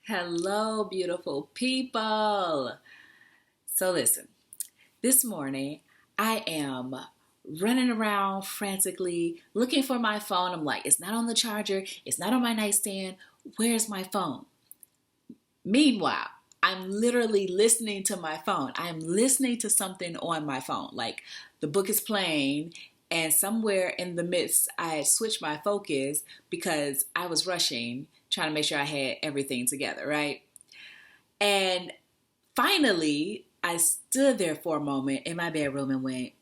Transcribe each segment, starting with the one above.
Hello, beautiful people. So, listen, this morning I am running around frantically looking for my phone. I'm like, it's not on the charger, it's not on my nightstand. Where's my phone? Meanwhile, I'm literally listening to my phone. I'm listening to something on my phone. Like the book is playing, and somewhere in the midst, I had switched my focus because I was rushing, trying to make sure I had everything together, right? And finally, I stood there for a moment in my bedroom and went,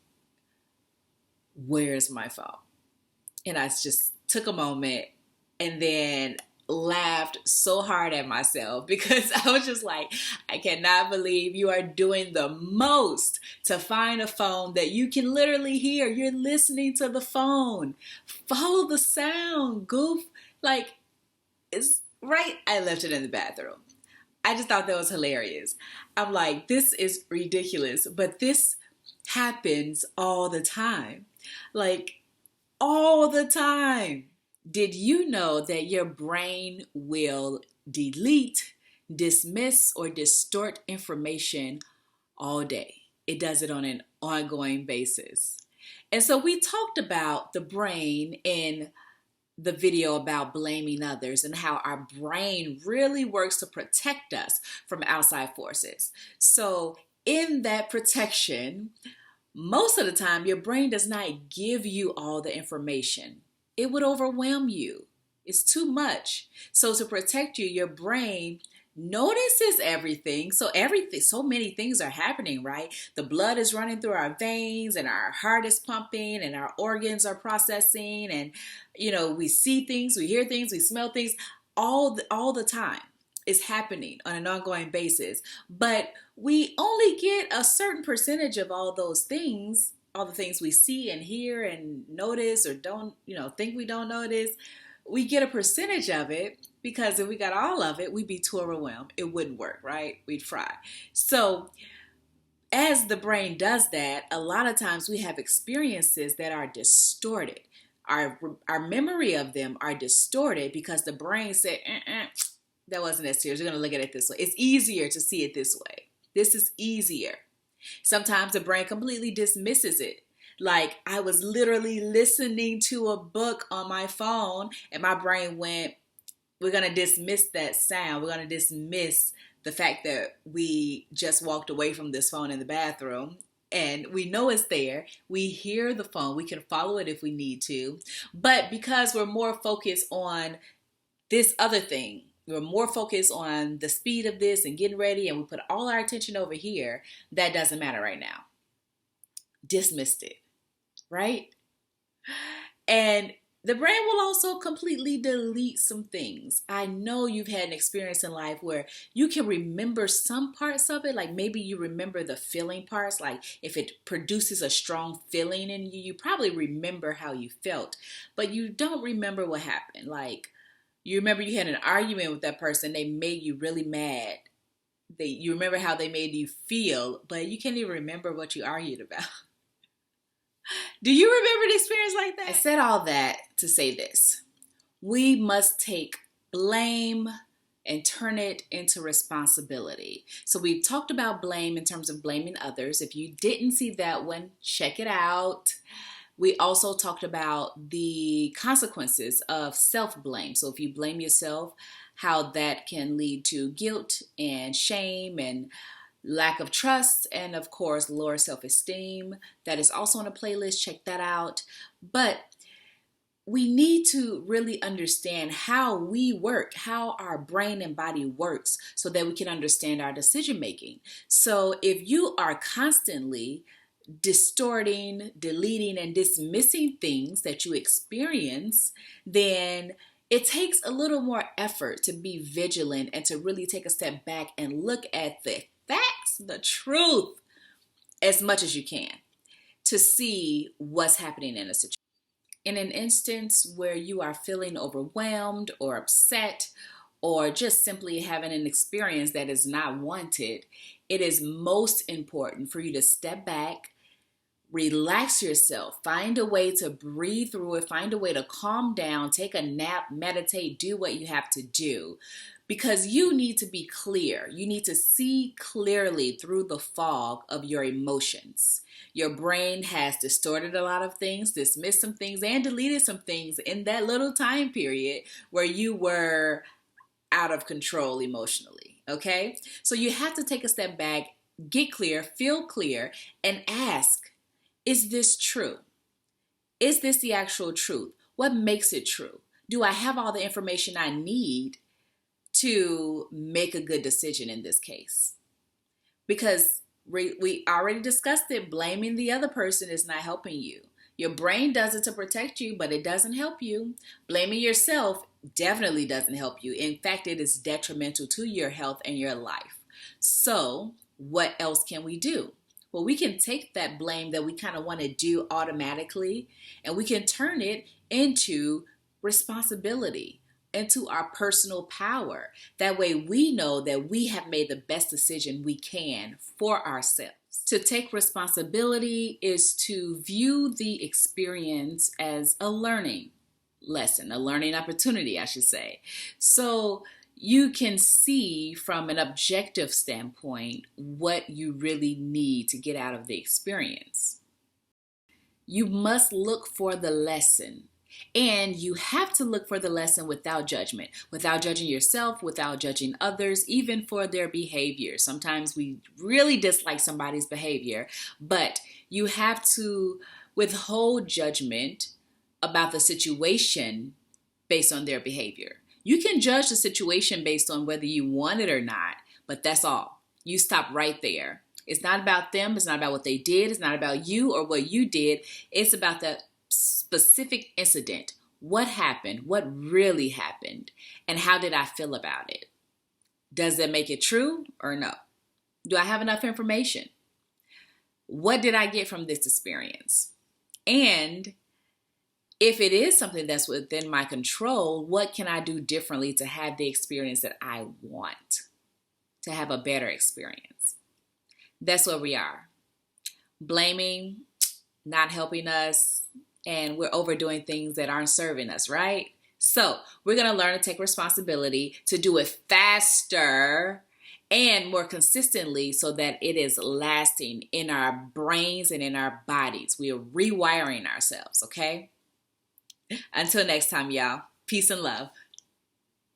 where's my phone? And I just took a moment and then laughed so hard at myself because I was just like, I cannot believe you are doing the most to find a phone that you can literally hear. You're listening to the phone. Follow the sound, goof. Like, it's right. I left it in the bathroom. I just thought that was hilarious. I'm like, this is ridiculous, but this happens all the time. Like, all the time. Did you know that your brain will delete, dismiss, or distort information all day? It does it on an ongoing basis. And so we talked about the brain in the video about blaming others and how our brain really works to protect us from outside forces. So in that protection, most of the time, your brain does not give you all the information. It would overwhelm you. It's too much. So to protect you, your brain notices everything. So many things are happening, right? The blood is running through our veins and our heart is pumping and our organs are processing and we see things, we hear things, we smell things all the time. Is happening on an ongoing basis, but we only get a certain percentage of all those things, all the things we see and hear and notice or don't, think we don't notice. We get a percentage of it because if we got all of it, we'd be too overwhelmed. It wouldn't work, right? We'd fry. So as the brain does that, a lot of times we have experiences that are distorted. Our memory of them are distorted because the brain said, that wasn't as serious. We're going to look at it this way. It's easier to see it this way. This is easier. Sometimes the brain completely dismisses it. Like I was literally listening to a book on my phone and my brain went, we're going to dismiss that sound. We're going to dismiss the fact that we just walked away from this phone in the bathroom. And we know it's there. We hear the phone. We can follow it if we need to. But because we're more focused on this other thing, we're more focused on the speed of this and getting ready, and we put all our attention over here. That doesn't matter right now. Dismissed it, right? And the brain will also completely delete some things. I know you've had an experience in life where you can remember some parts of it, like maybe you remember the feeling parts, like if it produces a strong feeling in you, you probably remember how you felt, but you don't remember what happened. Like, you remember you had an argument with that person, they made you really mad. You remember how they made you feel, but you can't even remember what you argued about. Do you remember an experience like that? I said all that to say this. We must take blame and turn it into responsibility. So we've talked about blame in terms of blaming others. If you didn't see that one, check it out. We also talked about the consequences of self-blame. So if you blame yourself, how that can lead to guilt and shame and lack of trust and, of course, lower self-esteem. That is also on a playlist. Check that out. But we need to really understand how we work, how our brain and body works so that we can understand our decision making. So if you are constantly distorting, deleting, and dismissing things that you experience, then it takes a little more effort to be vigilant and to really take a step back and look at the facts, the truth, as much as you can to see what's happening in a situation. In an instance where you are feeling overwhelmed or upset or just simply having an experience that is not wanted, it is most important for you to step back, relax yourself, find a way to breathe through it, find a way to calm down, take a nap, meditate, do what you have to do. because you need to be clear. You need to see clearly through the fog of your emotions. Your brain has distorted a lot of things, dismissed some things, and deleted some things in that little time period where you were out of control emotionally, okay? So you have to take a step back, get clear, feel clear, and ask, is this true? Is this the actual truth? What makes it true? Do I have all the information I need to make a good decision in this case? Because we already discussed it, blaming the other person is not helping you. Your brain does it to protect you, but it doesn't help you. Blaming yourself definitely doesn't help you. In fact, it is detrimental to your health and your life. So what else can we do? Well, we can take that blame that we kind of want to do automatically, and we can turn it into responsibility, into our personal power. That way we know that we have made the best decision we can for ourselves. To take responsibility is to view the experience as a learning lesson, a learning opportunity, I should say. So you can see from an objective standpoint what you really need to get out of the experience. You must look for the lesson. And you have to look for the lesson without judgment, without judging yourself, without judging others, even for their behavior. Sometimes we really dislike somebody's behavior, but you have to withhold judgment about the situation based on their behavior. You can judge the situation based on whether you want it or not, but that's all. You stop right there. It's not about them. It's not about what they did. It's not about you or what you did. It's about the specific incident. What happened? What really happened? And how did I feel about it? Does that make it true or no? Do I have enough information? What did I get from this experience? And if it is something that's within my control, what can I do differently to have the experience that I want? To have a better experience? That's where we are. Blaming, not helping us, and we're overdoing things that aren't serving us, right? So we're going to learn to take responsibility, to do it faster and more consistently so that it is lasting in our brains and in our bodies. We are rewiring ourselves, okay? Until next time, y'all. Peace and love.